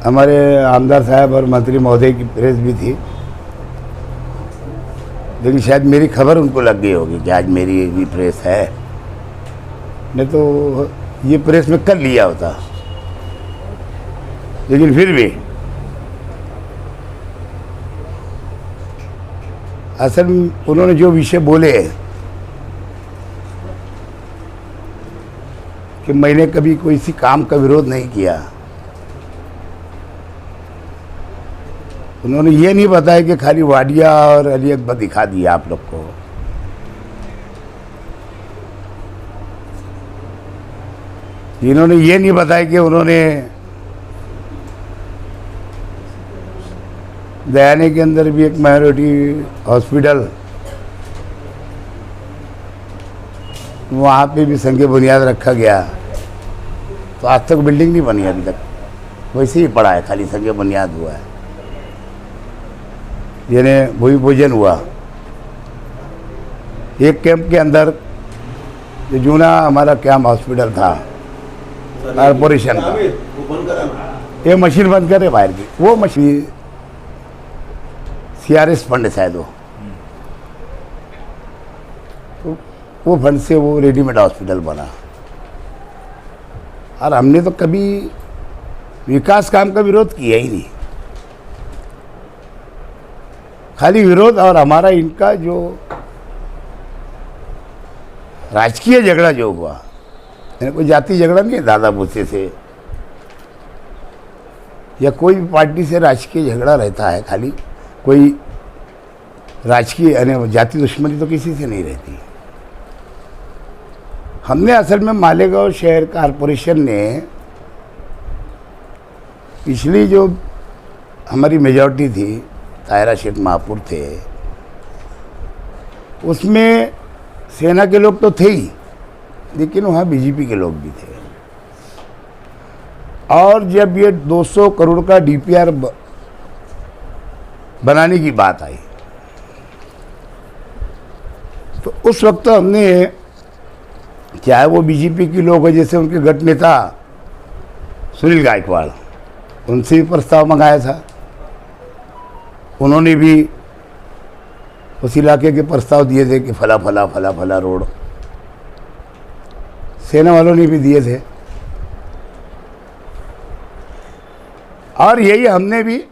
हमारे आमदार साहब और मंत्री महोदय की प्रेस भी थी, लेकिन शायद मेरी खबर उनको लग गई होगी कि आज मेरी भी प्रेस है, नहीं तो ये प्रेस में कर लिया होता। लेकिन फिर भी असल में उन्होंने जो विषय बोले कि मैंने कभी कोई सी काम का विरोध नहीं किया, उन्होंने ये नहीं बताया कि खाली वाडिया और अली अकबर दिखा दिया आप लोग को। इन्होंने ये नहीं बताया कि उन्होंने दयाने के अंदर भी एक माइनॉरिटी हॉस्पिटल, वहाँ पे भी संग बुनियाद रखा गया, तो आज तक बिल्डिंग नहीं बनी अभी तक, वैसे ही पड़ा है, खाली संग बुनियाद हुआ है। यानी भूमि पूजन हुआ। एक कैंप के अंदर जो जूना हमारा कैंप हॉस्पिटल था कॉरपोरेशन का, ये मशीन बंद करे बाहर की, वो मशीन CRS फंड शायद वो फंड से वो रेडीमेड हॉस्पिटल बना। और हमने तो कभी विकास काम का विरोध किया ही नहीं, खाली विरोध। और हमारा इनका जो राजकीय झगड़ा जो हुआ, कोई जाति झगड़ा नहीं है दादा भूसे से या कोई भी पार्टी से राजकीय झगड़ा रहता है, खाली कोई राजकीय यानी जाति दुश्मनी तो किसी से नहीं रहती। हमने असल में मालेगांव शहर कॉरपोरेशन ने पिछली जो हमारी मेजॉरिटी थी, तायरा शेख महापुर थे, उसमें सेना के लोग तो थे ही, लेकिन वहाँ बीजेपी के लोग भी थे। और जब ये 200 करोड़ का DPR बनाने की बात आई, तो उस वक्त हमने, चाहे वो बीजेपी के लोग हैं, जैसे उनके गठ नेता सुनील गायकवाड़, उनसे भी प्रस्ताव मंगाया था। उन्होंने भी उस इलाके के प्रस्ताव दिए थे कि फला फला फला फला रोड, सेना वालों ने भी दिए थे। और यही हमने भी,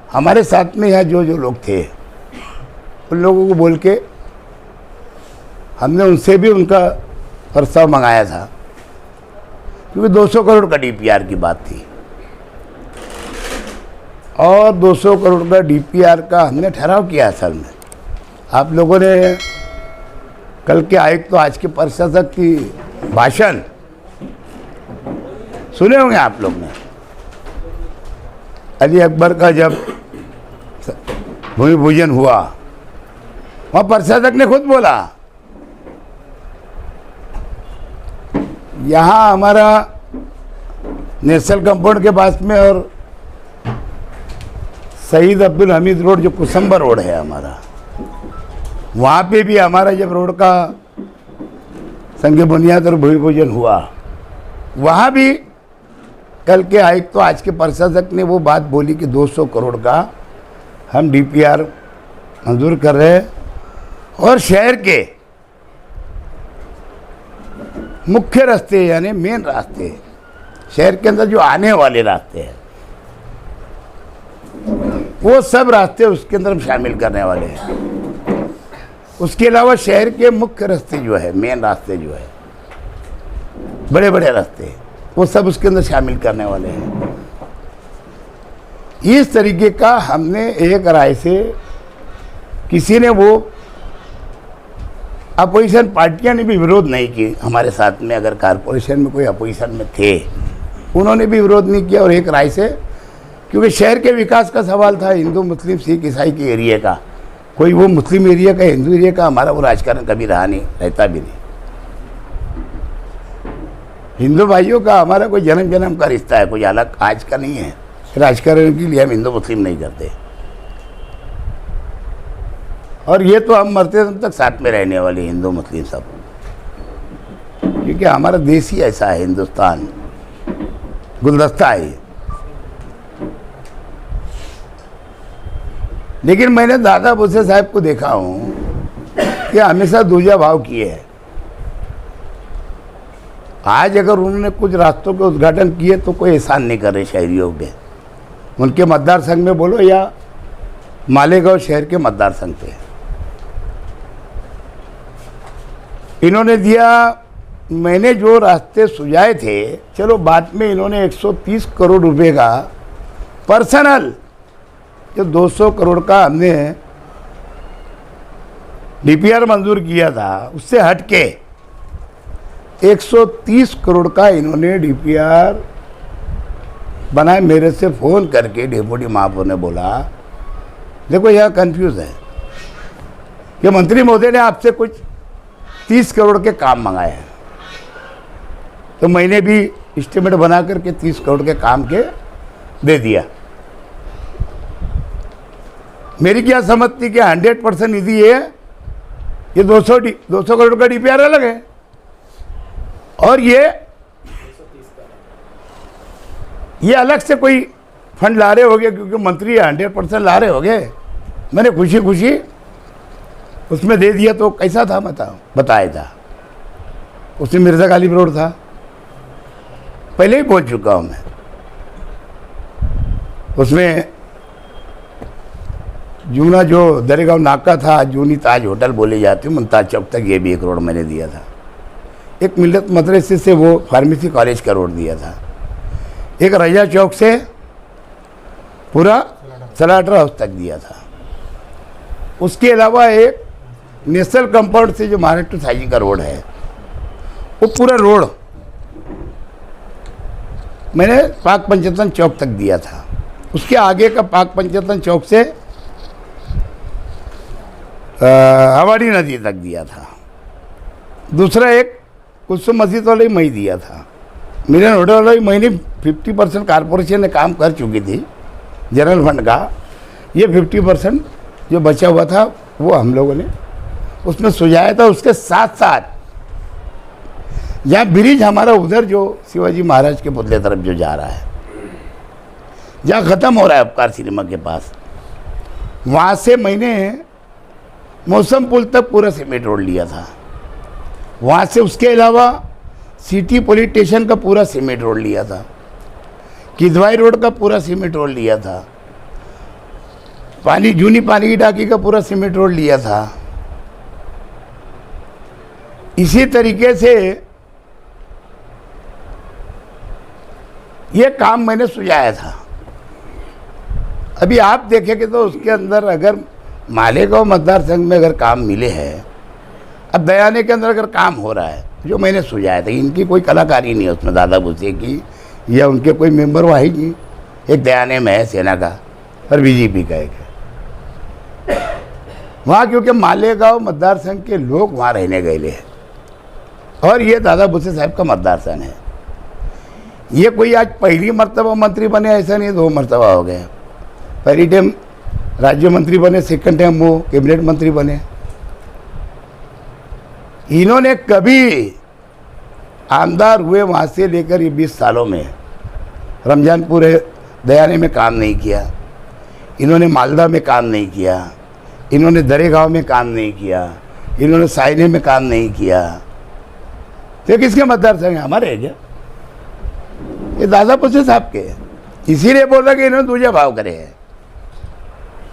हमारे साथ में यहाँ जो जो लोग थे उन लोगों को बोल के हमने उनसे भी उनका प्रस्ताव मंगाया था, क्योंकि 200 करोड़ का DPR की बात थी। और 200 करोड़ का DPR का हमने ठहराव किया। असल में आप लोगों ने कल के आयुक्त तो आज के प्रशासक की भाषण सुने होंगे आप लोग ने। अली अकबर का जब भूमि पूजन हुआ, वहाँ प्रशासक ने खुद बोला, यहाँ हमारा नेशनल कंपाउंड के पास में और शहीद अब्दुल हमीद रोड जो कुसुम्बर रोड है हमारा, वहाँ पे भी हमारा जब रोड का संग बुनियाद और भूमि पूजन हुआ, वहाँ भी कल के आयुक्त तो आज के प्रशासक ने वो बात बोली कि 200 करोड़ का हम DPR मंजूर कर रहे हैं। और शहर के मुख्य रास्ते यानी मेन रास्ते, शहर के अंदर जो आने वाले रास्ते हैं, वो सब रास्ते उसके अंदर हम शामिल करने वाले हैं। उसके अलावा शहर के मुख्य रास्ते जो है, मेन रास्ते जो है, बड़े बड़े रास्ते, वो सब उसके अंदर शामिल करने वाले हैं। इस तरीके का हमने एक राय से, किसी ने, वो अपोजिशन पार्टियां ने भी विरोध नहीं की हमारे साथ में, अगर कॉरपोरेशन में कोई अपोजिशन में थे उन्होंने भी विरोध नहीं किया। और एक राय से, क्योंकि शहर के विकास का सवाल था, हिंदू मुस्लिम सिख ईसाई के एरिया का, कोई वो मुस्लिम एरिया का हिंदू एरिया का, हमारा वो राजकारण कभी रहा नहीं, रहता भी नहीं। हिंदू भाइयों का हमारा कोई जन्म जन्म का रिश्ता है, कोई अलग आज का नहीं है। राजकारण के लिए हम हिंदू मुस्लिम नहीं करते, और ये तो हम मरते दम तक साथ में रहने वाले हिंदू मुस्लिम सब, क्योंकि हमारा देश ही ऐसा है, हिंदुस्तान गुलदस्ता है। लेकिन मैंने दादा भुसे साहब को देखा हूँ कि हमेशा दूजा भाव किए हैं। आज अगर उन्होंने कुछ रास्तों के उद्घाटन किए तो कोई एहसान नहीं कर रहे शहरियों के, उनके मतदार संघ में बोलो या मालेगांव शहर के मतदार संघ पे। इन्होंने दिया, मैंने जो रास्ते सुझाए थे, चलो बाद में इन्होंने 130 करोड़ रुपए का पर्सनल, जो 200 करोड़ का हमने डीपीआर मंजूर किया था उससे हटके 130 करोड़ का इन्होंने डीपीआर बनाए। मेरे से फ़ोन करके डेप्यूटी महापौर ने बोला, देखो यह कंफ्यूज है कि मंत्री महोदय ने आपसे कुछ 30 करोड़ के काम मंगाए हैं, तो मैंने भी एस्टिमेट बना करके 30 करोड़ के काम के दे दिया। मेरी क्या समझ थी कि 100% निधि है, ये 200 करोड़ का डीपीआर अलग है और ये अलग से कोई फंड ला रहे होगे, क्योंकि मंत्री 100% ला रहे होगे। मैंने खुशी खुशी उसमें दे दिया। तो कैसा था बताया था, उसमें मिर्जा गालिब रोड था, पहले ही पहुंच चुका हूं मैं। उसमें जूना जो दरेगांव नाका था, जूनी ताज होटल बोले जाते, मुमताज चौक तक ये भी 1 रोड मैंने दिया था। एक मिल्लत मदरसे से वो फार्मेसी कॉलेज का रोड दिया था। एक रजा चौक से पूरा सलाटर हाउस तक दिया था। उसके अलावा एक नेशनल कंपाउंड से जो महाराष्ट्र साइजी का रोड है, वो पूरा रोड मैंने पाक पंचरत्न चौक तक दिया था। उसके आगे का पाक पंचरत्न चौक से हवाड़ी नदी तक दिया था। दूसरा एक कुसुम मस्जिद वाला ही मैं दिया था। मिलन होटल वाला ही मैंने 50% कारपोरेशन ने काम कर चुकी थी जनरल फंड का। ये 50% जो बचा हुआ था वो हम लोगों ने उसमें सुझाया था। उसके साथ साथ जहाँ ब्रिज हमारा उधर जो शिवाजी महाराज के पुतले तरफ जो जा रहा है, जहाँ ख़त्म हो रहा है उपकार सिनेमा के पास, वहाँ से मैंने मौसम पुल तक पूरा सीमेंट रोड लिया था। वहाँ से उसके अलावा सिटी पुलिस स्टेशन का पूरा सीमेंट रोड लिया था। किदवाई रोड का पूरा सीमेंट रोड लिया था। जूनी पानी की टाकी का पूरा सीमेंट रोड लिया था। इसी तरीके से ये काम मैंने सुझाया था। अभी आप देखेंगे तो उसके अंदर अगर मालेगांव मतदार संघ में अगर काम मिले हैं, अब दयाने के अंदर अगर काम हो रहा है जो मैंने सुझाया था, इनकी कोई कलाकारी नहीं है उसमें, दादा भुसे की या उनके कोई मेंबर वहाँ ही नहीं। एक दयाने में है सेना का और बीजेपी का एक है वहाँ, क्योंकि मालेगांव मतदार संघ के लोग वहाँ रहने गए हैं और ये दादा भुसे साहब का मतदार संघ है। ये कोई आज पहली मर्तबा मंत्री बने ऐसा नहीं, 2 मर्तबा हो गए। पहली टाइम राज्य मंत्री बने, सेकंड टाइम वो कैबिनेट मंत्री बने। इन्होंने कभी आमदार हुए वहाँ से लेकर ये 20 सालों में रमजानपुर दयाने में काम नहीं किया, इन्होंने मालदा में काम नहीं किया, इन्होंने दरेगांव में काम नहीं किया, इन्होंने साइने में काम नहीं किया। तो किसके मतदार संघ है? हमारे है क्या? ये दादा भुसे साहब के। इसीलिए बोल रहा कि इन्होंने दूजा भाव करे हैं।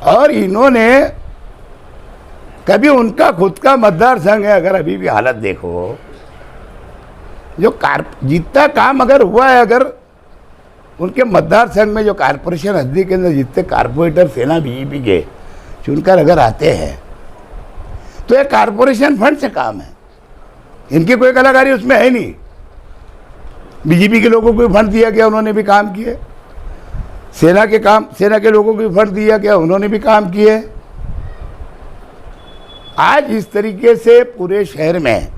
और इन्होंने कभी उनका खुद का मतदार संघ है, अगर अभी भी हालत देखो, जो जितना काम अगर हुआ है, अगर उनके मतदार संघ में जो कारपोरेशन हद्दी के अंदर जितने कारपोरेटर सेना बीजेपी के चुनकर अगर आते हैं, तो ये कारपोरेशन फंड से काम है। इनकी कोई कलाकारी उसमें है नहीं। बीजेपी के लोगों को भी फंड दिया गया, उन्होंने भी काम किए। सेना के लोगों को भी फंड दिया गया, उन्होंने भी काम किए। आज इस तरीके से पूरे शहर में,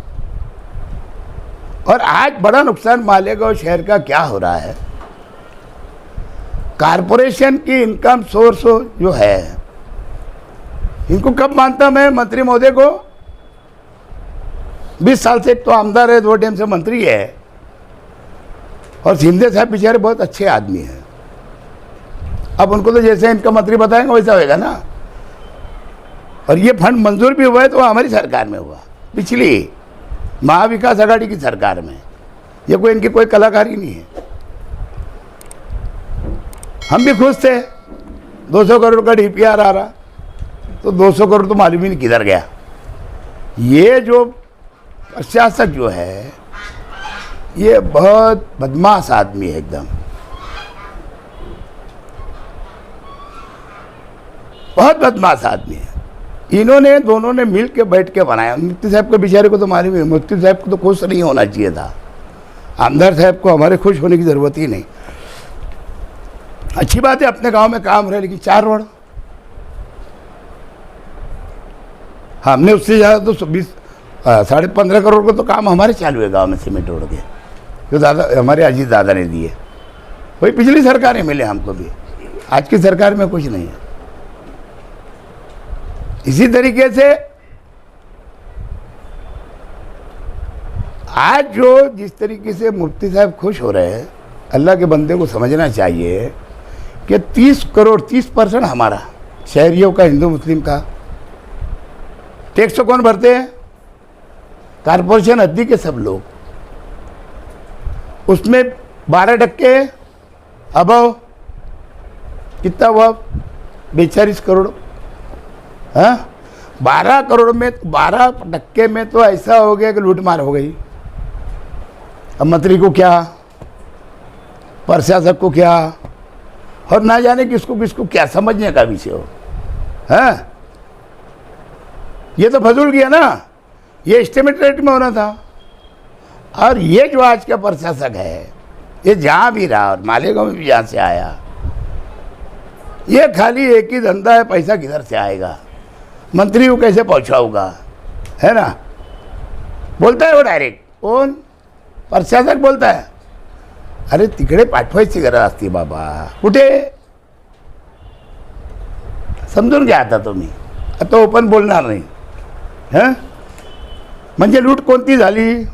और आज बड़ा नुकसान मालेगांव शहर का क्या हो रहा है, कारपोरेशन की इनकम सोर्स जो है, इनको कब मानता मैं मंत्री महोदय को? 20 साल से एक तो आमदार है, 2 टाइम से मंत्री है, और शिंदे साहब बेचारे बहुत अच्छे आदमी हैं। अब उनको तो जैसे इनका मंत्री बताएंगे वैसा होएगा ना। और ये फंड मंजूर भी हुआ है तो हमारी सरकार में हुआ, पिछली महाविकास आघाड़ी की सरकार में। ये कोई इनकी कोई कलाकारी नहीं है। हम भी खुश थे 200 करोड़ का डीपीआर आ रहा, तो 200 करोड़ तो मालूम ही नहीं किधर गया। ये जो प्रशासक जो है ये बहुत बदमाश आदमी है, एकदम बहुत बदमाश आदमी है। इन्होंने दोनों ने मिल के बैठ के बनाया। मुफ्ती साहब के बेचारे को तो मालूम है, मुफ्ती साहब को तो खुश नहीं होना चाहिए था। आमदार साहब को हमारे खुश होने की ज़रूरत ही नहीं। अच्छी बात है अपने गांव में काम रहे, लेकिन 4 रोड हमने उससे ज़्यादा तो 15.5 करोड़ का तो काम हमारे चालू है गांव में, सीमेंट रोड के, जो दादा हमारे अजीत दादा ने दिए। वही पिछली सरकारें मिले हमको भी, आज की सरकार में कुछ नहीं है। इसी तरीके से आज जो जिस तरीके से मुफ्ती साहब खुश हो रहे हैं, अल्लाह के बंदे को समझना चाहिए कि 30% हमारा शहरियों का, हिंदू मुस्लिम का टैक्स तो कौन भरते हैं? कारपोरेशन हद्दी के सब लोग। उसमें 12% अबव कितना हुआ? 42 करोड़। हाँ, 12 करोड़ में 12% में तो ऐसा हो गया कि लूटमार हो गई। अब मंत्री को क्या, प्रशासक को क्या, और ना जाने किसको किसको क्या समझने का विषय हो। हाँ, ये तो फजूल गया ना, ये एस्टिमेट रेट में होना था। और ये जो आज का प्रशासक है, ये जहाँ भी रहा और मालेगांव में भी जहाँ से आया, ये खाली एक ही धंधा है, पैसा किधर से आएगा, मंत्री को कैसे पहुँचाऊगा, है ना। बोलता है वो डायरेक्ट, कौन? प्रशासक बोलता है, अरे तिकडे पाठवायची गरज असते बाबा, कुठे? समजून घ्या आता तुम्ही, आता ओपन बोलणार नाही। हां, म्हणजे लूट कोणती झाली?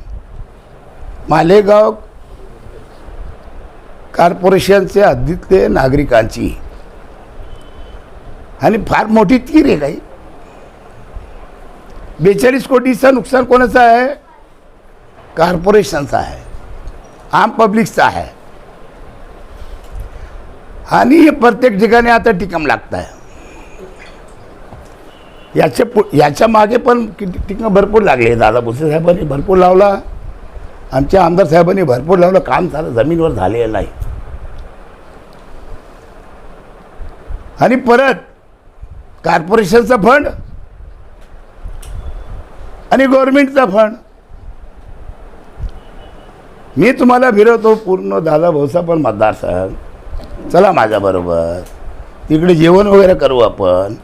मालेगाव कॉर्पोरेशनच्या हद्दीतले नागरिकांची, आणि फार मोठी तीर आहे काही। 42 कोटीचं नुकसान कोणाचं आहे? कॉर्पोरेशनचा आहे, आम पब्लिकचा आहे। आणि हे प्रत्येक ठिकाणी आता टिकम लागत आहे। याच्या मागे पण टिकम भरपूर लागले। दादा भुसे साहेबांनी भरपूर लावला, आमच्या आमदार साहेबांनी भरपूर लावलं, काम झालं, जमीनवर झालेलं नाही। आणि परत कॉर्पोरेशनचा फंड आणि गव्हर्नमेंटचा फंड। मी तुम्हाला फिरवतो पूर्ण दादा भाऊसाहेब मतदारसंघ, चला माझ्याबरोबर, तिकडे जेवण वगैरे करू आपण,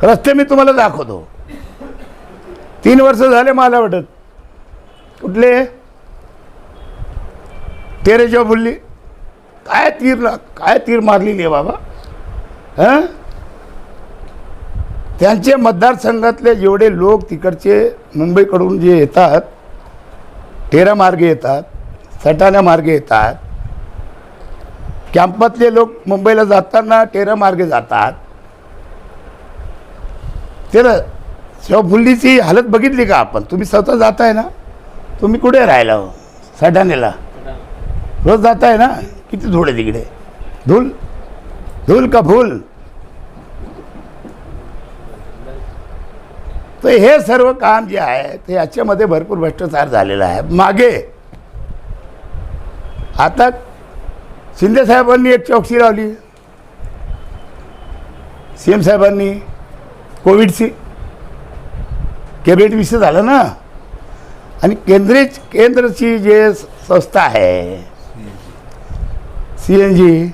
रस्ते मी तुम्हाला दाखवतो। 3 वर्ष झाले मला वाटत, कुठले तेरेच्या बुल्ली काय तीर मारलेली आहे बाबा। हां, त्यांचे मतदारसंघातले जेवढे लोक तिकडचे मुंबईकडून जे येतात, तेरा मार्गे येतात, सटाणा मार्गे येतात, कॅम्पातले लोक मुंबईला जाताना तेरा मार्गे जातात। तेरा शिवफुल्लीची हालत बघितली का आपण? तुम्ही स्वतः जाताय ना, तुम्ही कुठे राहिला हो? सटाण्याला रोज जाताय ना, किती धूळ आहे तिकडे, धूल धूल का फूल। तर हे सर्व काम जे आहे ते याच्यामध्ये भरपूर भ्रष्टाचार झालेला आहे मागे। आता शिंदे साहेबांनी एक चौकशी लावली, सीएम साहेबांनी, कोविडची कॅबिनेट विषय झालं ना। आणि केंद्रची जे संस्था आहे सीएनजी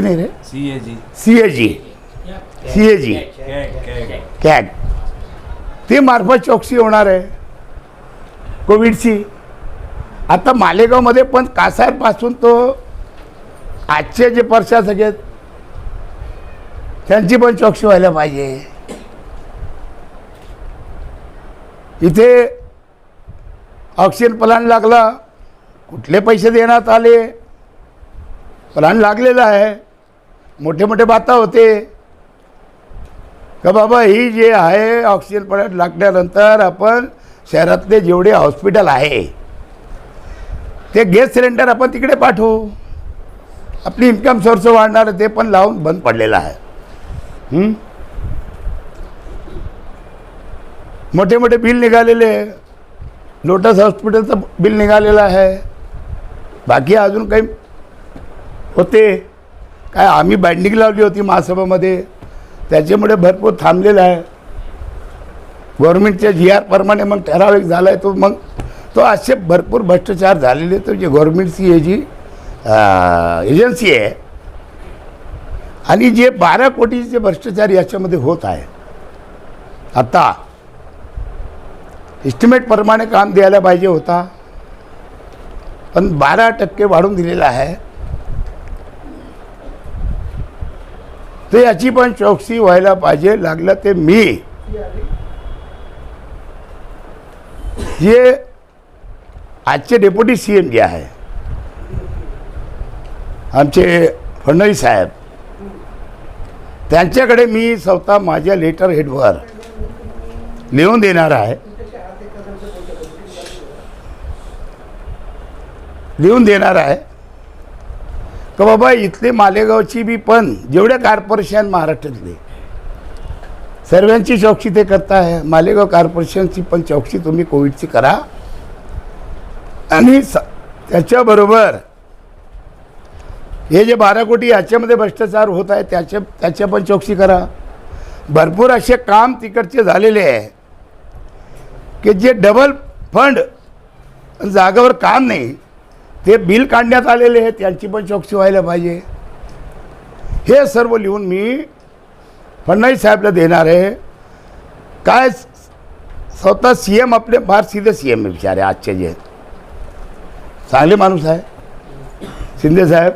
नाही रे, सीएजी कॅग, ते मार्फत चौकशी होणार आहे कोविडची। आता मालेगावमध्ये पण कासारपासून तो आजचे जे प्रशासक आहेत त्यांची पण चौकशी व्हायला पाहिजे। इथे ऑक्सिजन प्लांट लागला, कुठले पैसे देण्यात आले? प्लांट लागलेला आहे, मोठे मोठे बाता होते, का बाबा ही जे आहे ऑक्सिजन प्लांट लागल्यानंतर आपण शहरातले जेवढे हॉस्पिटल आहे ते गॅस सिलेंडर आपण तिकडे पाठवू. आपली इन्कम सोर्स वाढणार ते पण लावून बंद पडलेलं आहे. मोठे मोठे बिल निघालेले, लोटस हॉस्पिटलचं बिल निघालेलं आहे. बाकी अजून काही होते काय, आम्ही बाइंडिंग लावली होती महासभामध्ये, त्याच्यामुळे भरपूर थांबलेलं आहे. गव्हर्नमेंटच्या GR प्रमाणे मग ठराविक झाला आहे तो. मग तो असे भरपूर भ्रष्टाचार झालेले. तर जे गव्हर्नमेंटची हे जी एजन्सी आहे आणि जे 12 कोटीचे भ्रष्टाचार याच्यामध्ये होत आहे. आता एस्टिमेटप्रमाणे काम द्यायला पाहिजे होता, पण 12% वाढून दिलेला आहे. तर याची पण चौकशी व्हायला पाहिजे. लागलं ते मी जे आजचे डेप्युटी CM जे आहे आमचे फडणवीस साहेब, त्यांच्याकडे मी स्वतः माझ्या लेटर हेडवर लिहून देणार आहे. का बाबा इथले मालेगावची बी पण जेवढे कॉर्पोरेशन महाराष्ट्रातले सर्वांची चौकशी ते करता आहे. मालेगाव कॉर्पोरेशनची पण चौकशी तुम्ही कोविडची करा आणि त्याच्याबरोबर हे जे 12 कोटी याच्यामध्ये भ्रष्टाचार होत आहे त्याच्या पण चौकशी करा. भरपूर असे काम तिकडचे झालेले आहे की जे डबल फंड जागावर काम नाही ते बिल काढण्यात आलेले आहे, त्यांची पण चौकशी व्हायला पाहिजे. हे सर्व लिहून मी फडणवीस साहेबला देणार आहे. काय स्वतः CM आपले फार सीधे CM आहे बिचारे आजचे, जे चांगले माणूस आहे शिंदे साहेब.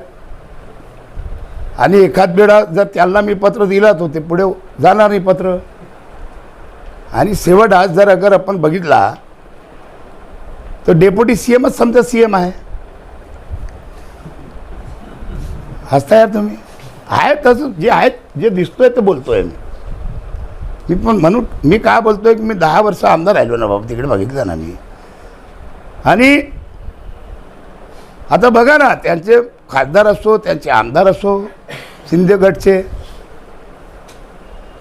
आणि एखाद वेळा जर त्यांना मी पत्र दिलं तर ते पुढे जाणार नाही पत्र. आणि शेवट आज जर अगर आपण बघितला तर डेप्युटी CMच समजा CM आहे. हसता यार तुम्ही. आहे तसं जे आहेत, जे दिसतोय ते बोलतोय मी पण. म्हणून मी काय बोलतोय की मी 10 वर्ष आमदार राहिलो ना बाबा, तिकडे बघितलं ना मी. आणि आता बघा ना, त्यांचे खासदार असो, त्यांचे आमदार असो, शिंदे गटचे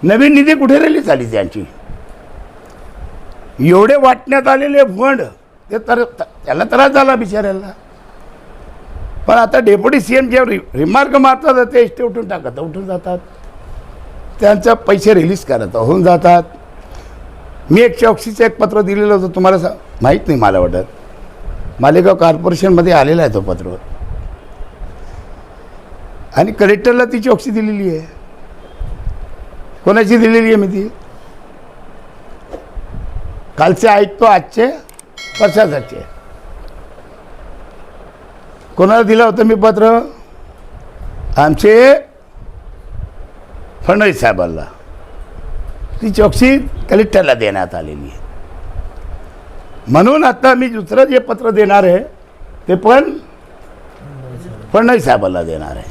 नवीन निधी कुठे राहिली झाली त्यांची. एवढे वाटण्यात आलेले फंड ते तर त्याला त्रास झाला बिचाऱ्याला. पण आता डेप्युटी CM जे रिमार्क मारतात ते एसटी उठून टाकत, उठून जातात, त्यांचा पैसे रिलीज करत होऊन जातात. मी एक चौकशीचं एक पत्र दिलेलं होतं, तुम्हाला माहीत नाही मला वाटत, मालेगाव कॉर्पोरेशनमध्ये आलेला आहे तो पत्र. आणि कलेक्टरला ती चौकशी दिलेली आहे. कोणाची दिलेली आहे मी ती? कालचे ऐकतो, आजचे प्रशासनाचे. कोणाला दिलं होतं मी पत्र? आमचे फडणवीस साहेबांना. ती चौकशी कलेक्टरला देण्यात आलेली आहे. म्हणून आता मी दुसरं जे पत्र देणार आहे ते पण फडणवीस साहेबांना देणार आहे.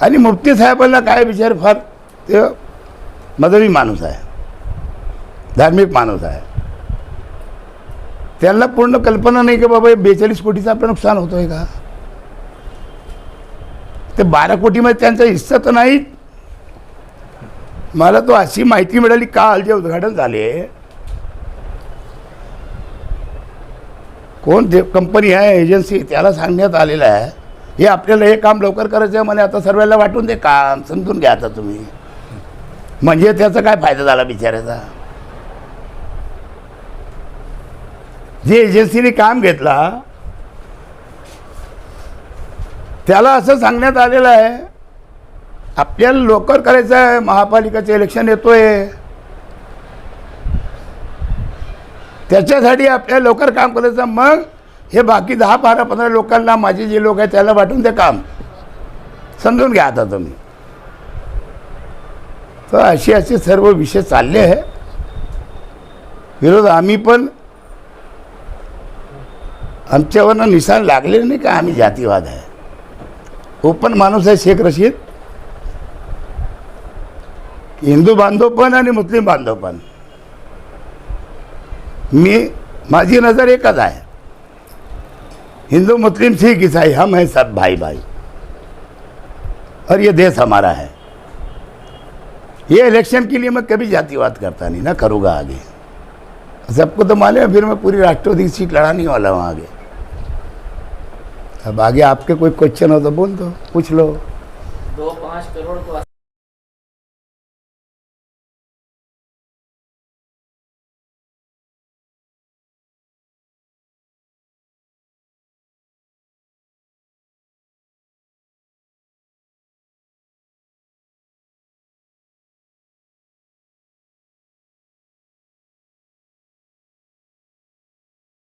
आणि मुफ्ती साहेबांना काय विचार, फार ते मदवी माणूस आहे, धार्मिक माणूस आहे. त्यांना पूर्ण कल्पना नाही की बाबा 42 कोटीचं आपलं नुकसान होतोय का. ते 12 कोटीमध्ये त्यांचा हिस्सा तर नाही. मला तो अशी माहिती मिळाली काल जे उद्घाटन झाले, कोण जे कंपनी आहे एजन्सी त्याला सांगण्यात आलेलं आहे हे आपल्याला हे काम लवकर करायचं आहे म्हणे, आता सर्वांना वाटून दे काम, समजून घ्या आता तुम्ही. म्हणजे त्याचा काय फायदा झाला बिचाऱ्याचा. जे एजन्सीने काम घेतला त्याला असं सांगण्यात आलेलं आहे आपल्याला लवकर करायचं आहे, महापालिकेचं इलेक्शन येतोय, त्याच्यासाठी आपल्याला लवकर काम करायचं. मग हे बाकी 10, 12, 15 लोकांना, माझे जे लोक आहेत त्याला वाटून ते काम, समजून घ्या आता तुम्ही. तर असे सर्व विषय चालले आहे. विरोध आम्ही पण, आमच्यावरनं निशाण लागले नाही का आम्ही जातीवाद आहे. ओपन माणूस आहे शेख रशीद. हिंदू बांधवपण आणि मुस्लिम बांधवपण, माझी नज़र एकच आहे, हिंदू मुस्लिम सिख ईसाई हम हैं सब भाई भाई, और ये देश हमारा है। ये इलेक्शन के लिए मैं कभी जातिवाद करता नहीं, ना करूँगा आगे। सबको तो मालूम है, फिर मैं पूरी राष्ट्रपति सीट लड़ाने वाला हूँ आगे। अब आगे आपके कोई क्वेश्चन हो तो बोल दो, पूछ लो। 2-5 करोड़ को